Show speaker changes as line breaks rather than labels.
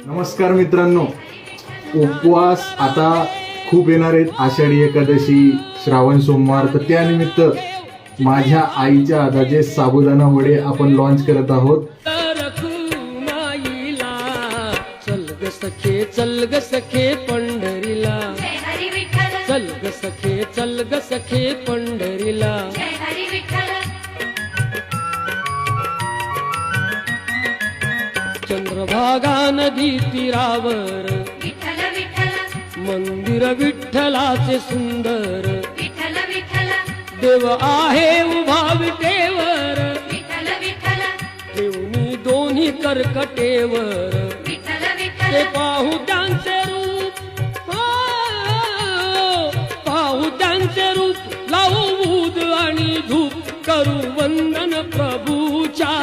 नमस्कार मित्रांनो, उपवास आता खूप येणार आहेत. आषाढी एकादशी, श्रावण सोमवार, तर त्यानिमित्त माझ्या आईच्या हाताचे साबुदाणा वडे आपण लॉन्च करत आहोत.
चल ग सखे चल ग सखे पंढरीला, चल ग सखे चल ग सखे पंढरीला. चंद्रभागा नदी तीरावर मंदिर विठ्ठलाचे सुंदर, देव आहे उभा विटेवर, देवनी दोन्ही कर्कटेवर, ते पाहू त्यांचे रूप, पाहू त्यांचे रूप, लावू दूध आणि धूप, करू वंदन प्रभूच्या.